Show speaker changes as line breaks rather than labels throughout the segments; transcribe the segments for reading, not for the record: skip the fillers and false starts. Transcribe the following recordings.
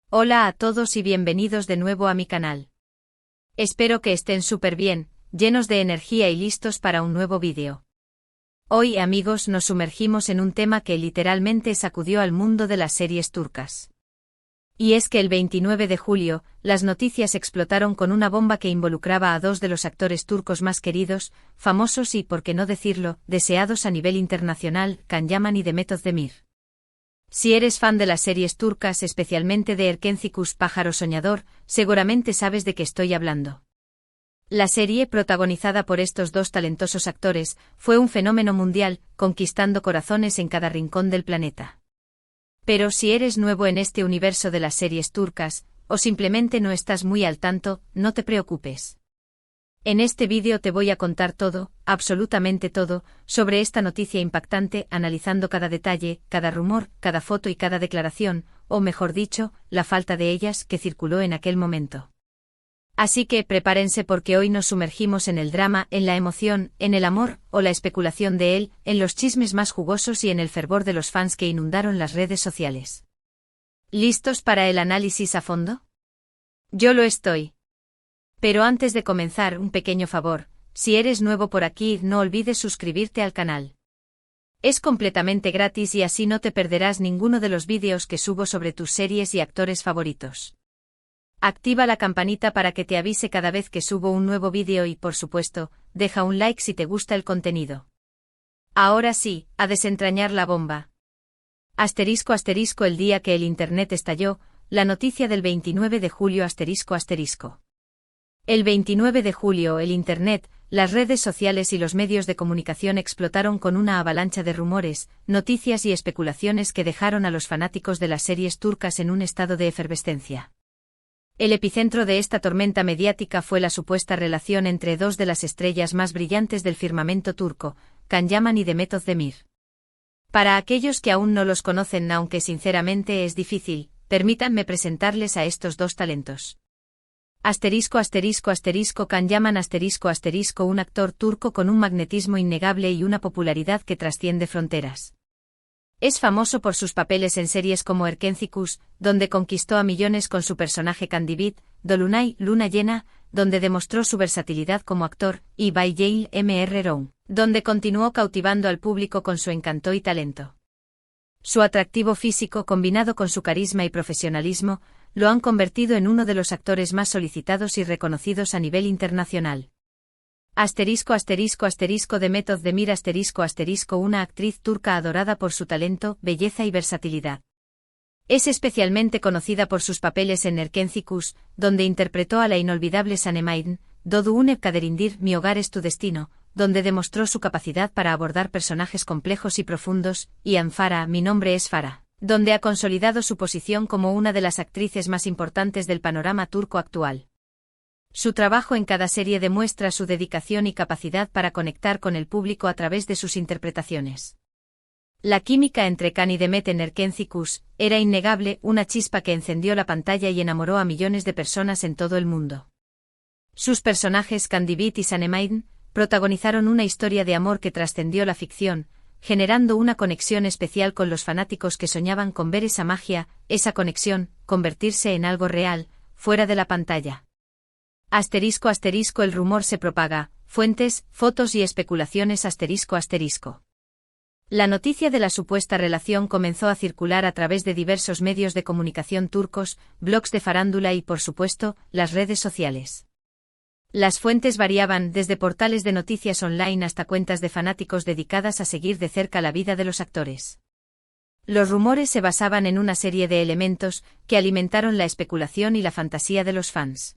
Hola a todos y bienvenidos de nuevo a mi canal. Espero que estén súper bien, llenos de energía y listos para un nuevo vídeo. Hoy, amigos, nos sumergimos en un tema que literalmente sacudió al mundo de las series turcas. Y es que el 29 de julio, las noticias explotaron con una bomba que involucraba a dos de los actores turcos más queridos, famosos y, por qué no decirlo, deseados a nivel internacional, Can Yaman y Demet Özdemir. Si eres fan de las series turcas, especialmente de Erkenci Kuş Pájaro Soñador, seguramente sabes de qué estoy hablando. La serie, protagonizada por estos dos talentosos actores, fue un fenómeno mundial, conquistando corazones en cada rincón del planeta. Pero si eres nuevo en este universo de las series turcas, o simplemente no estás muy al tanto, no te preocupes. En este vídeo te voy a contar todo, absolutamente todo, sobre esta noticia impactante, analizando cada detalle, cada rumor, cada foto y cada declaración, o mejor dicho, la falta de ellas, que circuló en aquel momento. Así que prepárense porque hoy nos sumergimos en el drama, en la emoción, en el amor, o la especulación de él, en los chismes más jugosos y en el fervor de los fans que inundaron las redes sociales. ¿Listos para el análisis a fondo? Yo lo estoy. Pero antes de comenzar, un pequeño favor, si eres nuevo por aquí, no olvides suscribirte al canal. Es completamente gratis y así no te perderás ninguno de los vídeos que subo sobre tus series y actores favoritos. Activa la campanita para que te avise cada vez que subo un nuevo vídeo y, por supuesto, deja un like si te gusta el contenido. Ahora sí, a desentrañar la bomba. Asterisco asterisco el día que el internet estalló, la noticia del 29 de julio asterisco asterisco. El 29 de julio el Internet, las redes sociales y los medios de comunicación explotaron con una avalancha de rumores, noticias y especulaciones que dejaron a los fanáticos de las series turcas en un estado de efervescencia. El epicentro de esta tormenta mediática fue la supuesta relación entre dos de las estrellas más brillantes del firmamento turco, Can Yaman y Demet Özdemir. Para aquellos que aún no los conocen, aunque sinceramente es difícil, permítanme presentarles a estos dos talentos. Asterisco asterisco asterisco Can Yaman asterisco asterisco un actor turco con un magnetismo innegable y una popularidad que trasciende fronteras. Es famoso por sus papeles en series como Erkenci Kuş, donde conquistó a millones con su personaje Candivit, Dolunay, Luna Llena, donde demostró su versatilidad como actor, y Bay Jail Mr. Round, donde continuó cautivando al público con su encanto y talento. Su atractivo físico combinado con su carisma y profesionalismo, lo han convertido en uno de los actores más solicitados y reconocidos a nivel internacional. Asterisco asterisco asterisco Demet Özdemir asterisco asterisco una actriz turca adorada por su talento, belleza y versatilidad. Es especialmente conocida por sus papeles en Erkenci Kuş, donde interpretó a la inolvidable Sanem Aydın, Doğduğun Kaderindir, Mi hogar es tu destino, donde demostró su capacidad para abordar personajes complejos y profundos, y en Farah, Mi nombre es Farah, donde ha consolidado su posición como una de las actrices más importantes del panorama turco actual. Su trabajo en cada serie demuestra su dedicación y capacidad para conectar con el público a través de sus interpretaciones. La química entre Can y Demet en Erkenci Kuş era innegable, una chispa que encendió la pantalla y enamoró a millones de personas en todo el mundo. Sus personajes Candivit y Sanem Aydın protagonizaron una historia de amor que trascendió la ficción, generando una conexión especial con los fanáticos que soñaban con ver esa magia, esa conexión, convertirse en algo real, fuera de la pantalla. Asterisco asterisco el rumor se propaga, fuentes, fotos y especulaciones asterisco asterisco. La noticia de la supuesta relación comenzó a circular a través de diversos medios de comunicación turcos, blogs de farándula y, por supuesto, las redes sociales. Las fuentes variaban desde portales de noticias online hasta cuentas de fanáticos dedicadas a seguir de cerca la vida de los actores. Los rumores se basaban en una serie de elementos que alimentaron la especulación y la fantasía de los fans.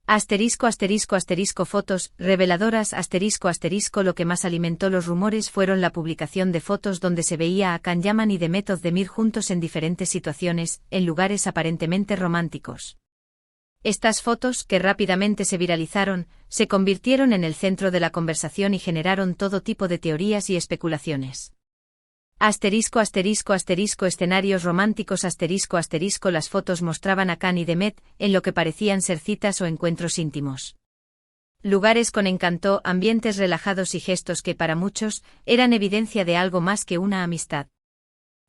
Asterisco asterisco asterisco fotos reveladoras asterisco asterisco lo que más alimentó los rumores fueron la publicación de fotos donde se veía a Can Yaman y Demet Özdemir juntos en diferentes situaciones, en lugares aparentemente románticos. Estas fotos, que rápidamente se viralizaron, se convirtieron en el centro de la conversación y generaron todo tipo de teorías y especulaciones. Asterisco asterisco asterisco escenarios románticos asterisco asterisco las fotos mostraban a Can y Demet en lo que parecían ser citas o encuentros íntimos. Lugares con encanto, ambientes relajados y gestos que para muchos eran evidencia de algo más que una amistad.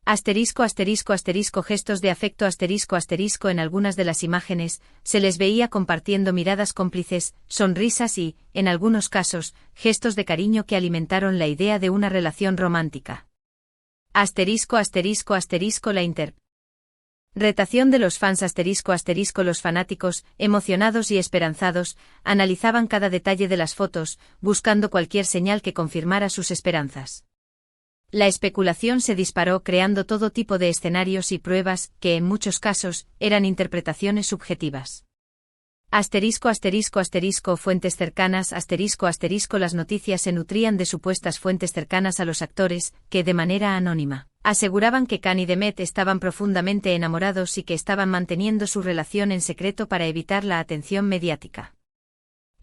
Asterisco asterisco asterisco gestos de afecto asterisco asterisco en algunas de las imágenes, se les veía compartiendo miradas cómplices, sonrisas y, en algunos casos, gestos de cariño que alimentaron la idea de una relación romántica. Asterisco asterisco asterisco la interpretación de los fans asterisco asterisco los fanáticos, emocionados y esperanzados, analizaban cada detalle de las fotos, buscando cualquier señal que confirmara sus esperanzas. La especulación se disparó creando todo tipo de escenarios y pruebas, que en muchos casos, eran interpretaciones subjetivas. Asterisco asterisco asterisco fuentes cercanas asterisco asterisco las noticias se nutrían de supuestas fuentes cercanas a los actores, que de manera anónima, aseguraban que Khan y Demet estaban profundamente enamorados y que estaban manteniendo su relación en secreto para evitar la atención mediática.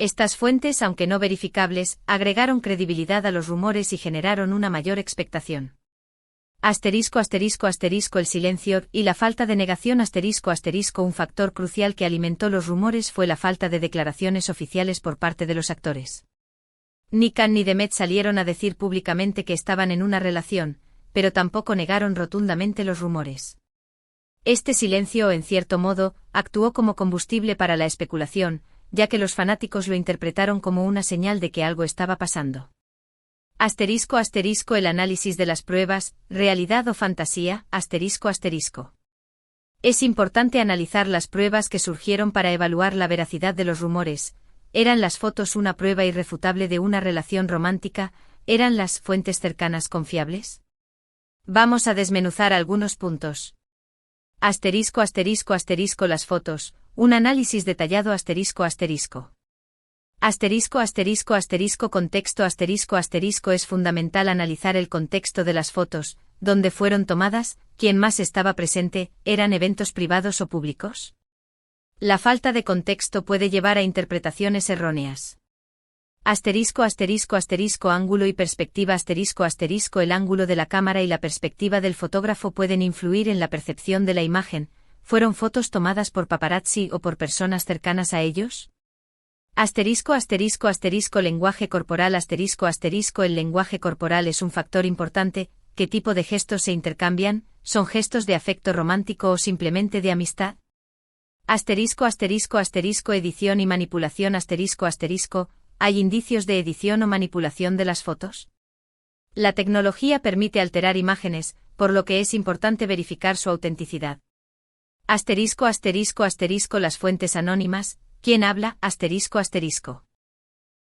Estas fuentes, aunque no verificables, agregaron credibilidad a los rumores y generaron una mayor expectación. Asterisco asterisco asterisco el silencio y la falta de negación asterisco asterisco un factor crucial que alimentó los rumores fue la falta de declaraciones oficiales por parte de los actores. Ni Khan ni Demet salieron a decir públicamente que estaban en una relación, pero tampoco negaron rotundamente los rumores. Este silencio, en cierto modo, actuó como combustible para la especulación, ya que los fanáticos lo interpretaron como una señal de que algo estaba pasando. Asterisco asterisco el análisis de las pruebas, realidad o fantasía, asterisco asterisco. Es importante analizar las pruebas que surgieron para evaluar la veracidad de los rumores. ¿Eran las fotos una prueba irrefutable de una relación romántica? ¿Eran las fuentes cercanas confiables? Vamos a desmenuzar algunos puntos. Asterisco asterisco asterisco las fotos, un análisis detallado asterisco asterisco. Asterisco asterisco asterisco contexto asterisco asterisco es fundamental analizar el contexto de las fotos, dónde fueron tomadas, quién más estaba presente, ¿eran eventos privados o públicos? La falta de contexto puede llevar a interpretaciones erróneas. Asterisco asterisco asterisco ángulo y perspectiva asterisco asterisco el ángulo de la cámara y la perspectiva del fotógrafo pueden influir en la percepción de la imagen. ¿Fueron fotos tomadas por paparazzi o por personas cercanas a ellos? Asterisco asterisco asterisco lenguaje corporal asterisco asterisco el lenguaje corporal es un factor importante. ¿Qué tipo de gestos se intercambian? ¿Son gestos de afecto romántico o simplemente de amistad? Asterisco asterisco asterisco edición y manipulación asterisco asterisco ¿hay indicios de edición o manipulación de las fotos? La tecnología permite alterar imágenes, por lo que es importante verificar su autenticidad. Asterisco asterisco asterisco las fuentes anónimas, ¿quién habla? Asterisco asterisco.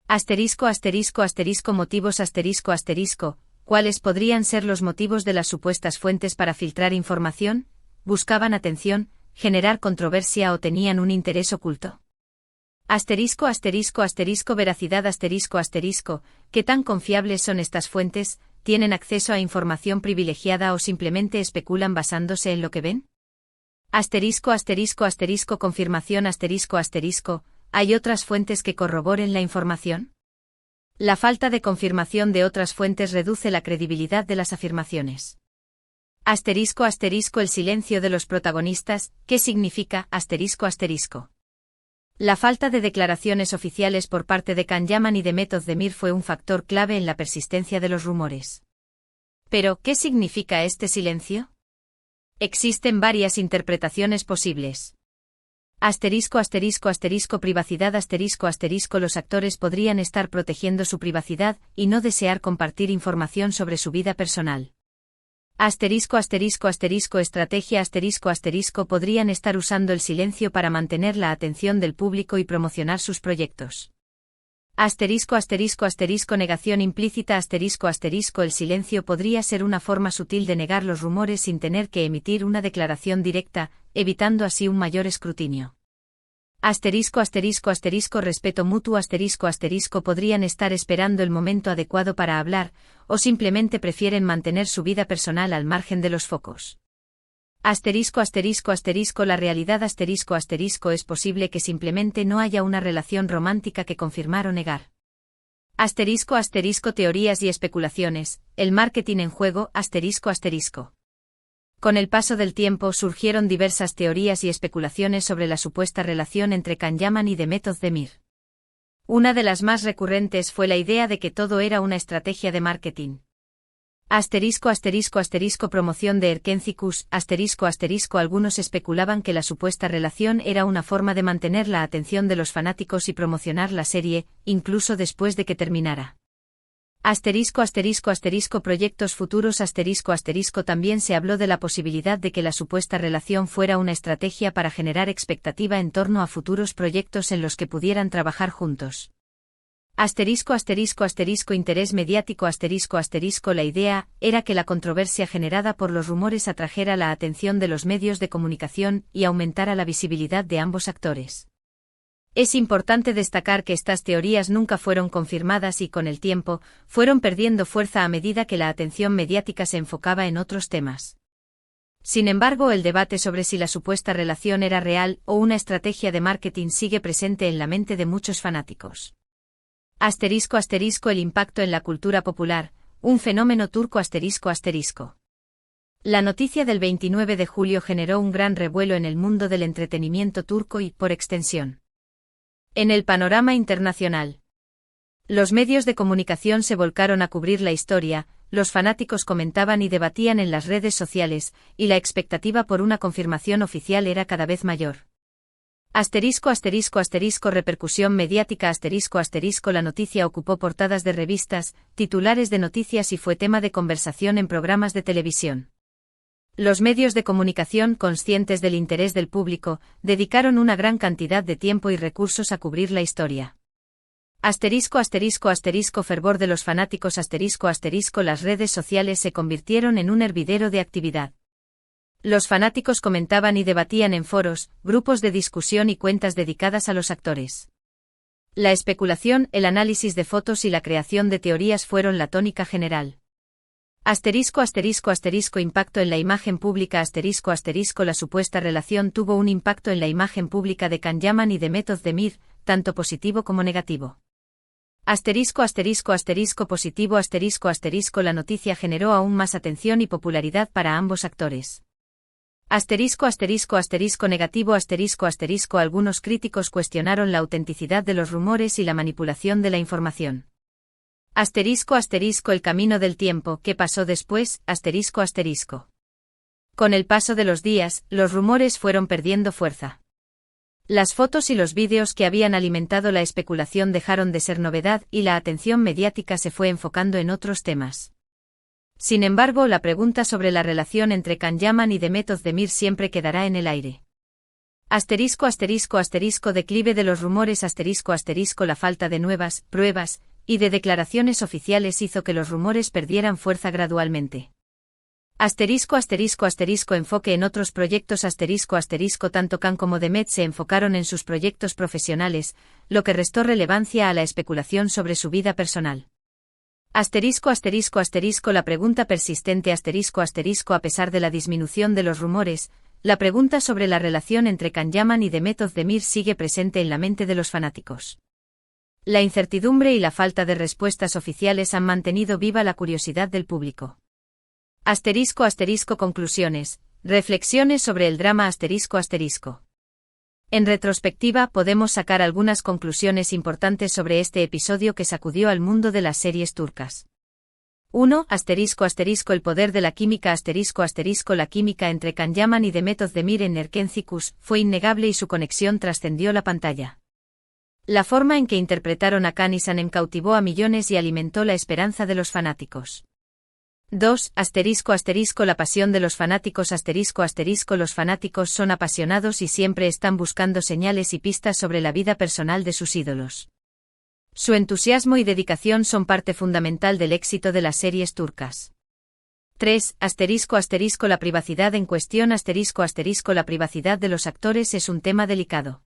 Asterisco asterisco asterisco motivos asterisco asterisco, ¿cuáles podrían ser los motivos de las supuestas fuentes para filtrar información? ¿Buscaban atención, generar controversia o tenían un interés oculto? Asterisco asterisco asterisco veracidad asterisco asterisco, ¿qué tan confiables son estas fuentes? ¿Tienen acceso a información privilegiada o simplemente especulan basándose en lo que ven? Asterisco asterisco asterisco confirmación asterisco asterisco, ¿hay otras fuentes que corroboren la información? La falta de confirmación de otras fuentes reduce la credibilidad de las afirmaciones. Asterisco asterisco el silencio de los protagonistas, ¿qué significa? Asterisco asterisco. La falta de declaraciones oficiales por parte de Khan Yaman y Demet Özdemir fue un factor clave en la persistencia de los rumores. Pero, ¿qué significa este silencio? Existen varias interpretaciones posibles. Asterisco asterisco asterisco privacidad asterisco asterisco los actores podrían estar protegiendo su privacidad y no desear compartir información sobre su vida personal. Asterisco asterisco asterisco estrategia asterisco asterisco podrían estar usando el silencio para mantener la atención del público y promocionar sus proyectos. Asterisco asterisco asterisco negación implícita asterisco asterisco el silencio podría ser una forma sutil de negar los rumores sin tener que emitir una declaración directa, evitando así un mayor escrutinio. Asterisco asterisco asterisco respeto mutuo asterisco asterisco podrían estar esperando el momento adecuado para hablar, o simplemente prefieren mantener su vida personal al margen de los focos. Asterisco asterisco asterisco la realidad asterisco asterisco es posible que simplemente no haya una relación romántica que confirmar o negar. Asterisco asterisco teorías y especulaciones, el marketing en juego asterisco asterisco. Con el paso del tiempo surgieron diversas teorías y especulaciones sobre la supuesta relación entre Khan Yaman y Demet Özdemir. Una de las más recurrentes fue la idea de que todo era una estrategia de marketing. Promoción de Erkencicus, algunos especulaban que la supuesta relación era una forma de mantener la atención de los fanáticos y promocionar la serie, incluso después de que terminara. Proyectos futuros También se habló de la posibilidad de que la supuesta relación fuera una estrategia para generar expectativa en torno a futuros proyectos en los que pudieran trabajar juntos. Interés mediático La idea era que la controversia generada por los rumores atrajera la atención de los medios de comunicación y aumentara la visibilidad de ambos actores. Es importante destacar que estas teorías nunca fueron confirmadas y con el tiempo, fueron perdiendo fuerza a medida que la atención mediática se enfocaba en otros temas. Sin embargo, el debate sobre si la supuesta relación era real o una estrategia de marketing sigue presente en la mente de muchos fanáticos. El impacto en la cultura popular, un fenómeno turco La noticia del 29 de julio generó un gran revuelo en el mundo del entretenimiento turco y, por extensión, en el panorama internacional. Los medios de comunicación se volcaron a cubrir la historia, los fanáticos comentaban y debatían en las redes sociales, y la expectativa por una confirmación oficial era cada vez mayor. Repercusión mediática La noticia ocupó portadas de revistas, titulares de noticias y fue tema de conversación en programas de televisión. Los medios de comunicación, conscientes del interés del público, dedicaron una gran cantidad de tiempo y recursos a cubrir la historia. Fervor de los fanáticos Las redes sociales se convirtieron en un hervidero de actividad. Los fanáticos comentaban y debatían en foros, grupos de discusión y cuentas dedicadas a los actores. La especulación, el análisis de fotos y la creación de teorías fueron la tónica general. Impacto en la imagen pública La supuesta relación tuvo un impacto en la imagen pública de Can Yaman y de Method Demir, tanto positivo como negativo. Positivo La noticia generó aún más atención y popularidad para ambos actores. Negativo Algunos críticos cuestionaron la autenticidad de los rumores y la manipulación de la información. El camino del tiempo, ¿qué pasó después? Con el paso de los días, los rumores fueron perdiendo fuerza. Las fotos y los vídeos que habían alimentado la especulación dejaron de ser novedad y la atención mediática se fue enfocando en otros temas. Sin embargo, la pregunta sobre la relación entre Can Yaman y Method Demir siempre quedará en el aire. Declive de los rumores La falta de nuevas pruebas y de declaraciones oficiales hizo que los rumores perdieran fuerza gradualmente. Enfoque en otros proyectos Tanto Can como Demet se enfocaron en sus proyectos profesionales, lo que restó relevancia a la especulación sobre su vida personal. La pregunta persistente A pesar de la disminución de los rumores, la pregunta sobre la relación entre Can Yaman y Method Demir sigue presente en la mente de los fanáticos. La incertidumbre y la falta de respuestas oficiales han mantenido viva la curiosidad del público. Conclusiones. Reflexiones sobre el drama En retrospectiva podemos sacar algunas conclusiones importantes sobre este episodio que sacudió al mundo de las series turcas. 1. El poder de la química La química entre Can Yaman y Method Demir en Erkencicus fue innegable y su conexión trascendió la pantalla. La forma en que interpretaron a Can y Sanem cautivó a millones y alimentó la esperanza de los fanáticos. 2. La pasión de los fanáticos Los fanáticos son apasionados y siempre están buscando señales y pistas sobre la vida personal de sus ídolos. Su entusiasmo y dedicación son parte fundamental del éxito de las series turcas. 3. La privacidad en cuestión La privacidad de los actores es un tema delicado.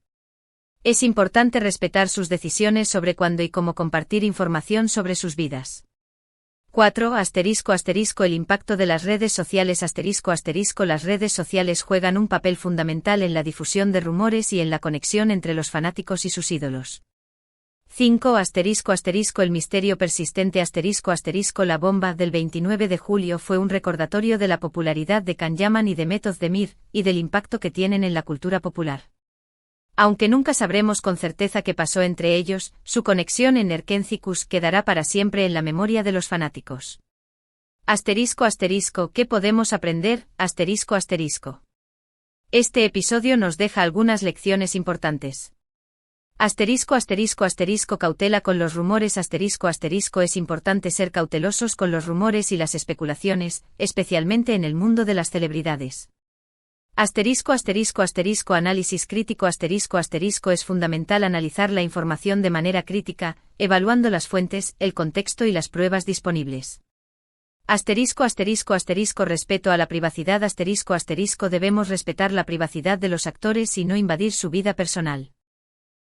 Es importante respetar sus decisiones sobre cuándo y cómo compartir información sobre sus vidas. 4. El impacto de las redes sociales Las redes sociales juegan un papel fundamental en la difusión de rumores y en la conexión entre los fanáticos y sus ídolos. 5. El misterio persistente La bomba del 29 de julio fue un recordatorio de la popularidad de Can Yaman y Method Demir, y del impacto que tienen en la cultura popular. Aunque nunca sabremos con certeza qué pasó entre ellos, su conexión en Erkencicus quedará para siempre en la memoria de los fanáticos. Asterisco asterisco, ¿qué podemos aprender? Asterisco asterisco. Este episodio nos deja algunas lecciones importantes. Asterisco asterisco asterisco, cautela con los rumores. Asterisco asterisco, es importante ser cautelosos con los rumores y las especulaciones, especialmente en el mundo de las celebridades. Asterisco asterisco asterisco, análisis crítico. Asterisco asterisco, es fundamental analizar la información de manera crítica, evaluando las fuentes, el contexto y las pruebas disponibles. Asterisco asterisco asterisco, respeto a la privacidad. Asterisco asterisco, debemos respetar la privacidad de los actores y no invadir su vida personal.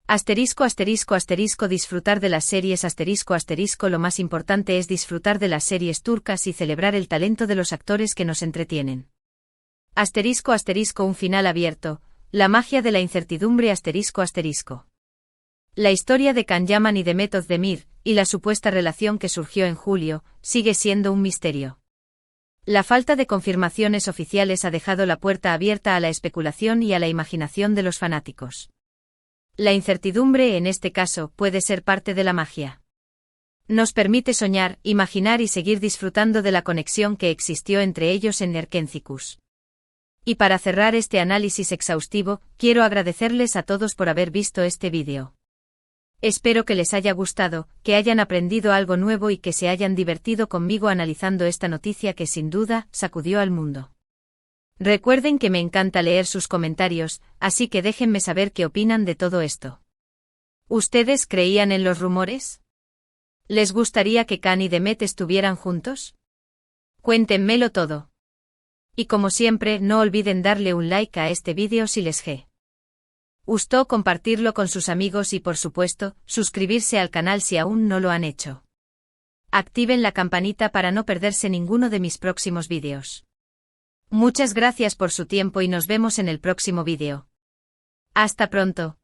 Asterisco asterisco asterisco, disfrutar de las series. Asterisco asterisco, lo más importante es disfrutar de las series turcas y celebrar el talento de los actores que nos entretienen. Asterisco asterisco, un final abierto, la magia de la incertidumbre. Asterisco asterisco. La historia de Can Yaman y Demet Özdemir, y la supuesta relación que surgió en julio, sigue siendo un misterio. La falta de confirmaciones oficiales ha dejado la puerta abierta a la especulación y a la imaginación de los fanáticos. La incertidumbre, en este caso, puede ser parte de la magia. Nos permite soñar, imaginar y seguir disfrutando de la conexión que existió entre ellos en Erkencikus. Y para cerrar este análisis exhaustivo, quiero agradecerles a todos por haber visto este vídeo. Espero que les haya gustado, que hayan aprendido algo nuevo y que se hayan divertido conmigo analizando esta noticia que sin duda sacudió al mundo. Recuerden que me encanta leer sus comentarios, así que déjenme saber qué opinan de todo esto. ¿Ustedes creían en los rumores? ¿Les gustaría que Can y Demet estuvieran juntos? Cuéntenmelo todo. Y como siempre, no olviden darle un like a este vídeo si les gustó, compartirlo con sus amigos y por supuesto, suscribirse al canal si aún no lo han hecho. Activen la campanita para no perderse ninguno de mis próximos vídeos. Muchas gracias por su tiempo y nos vemos en el próximo vídeo. Hasta pronto.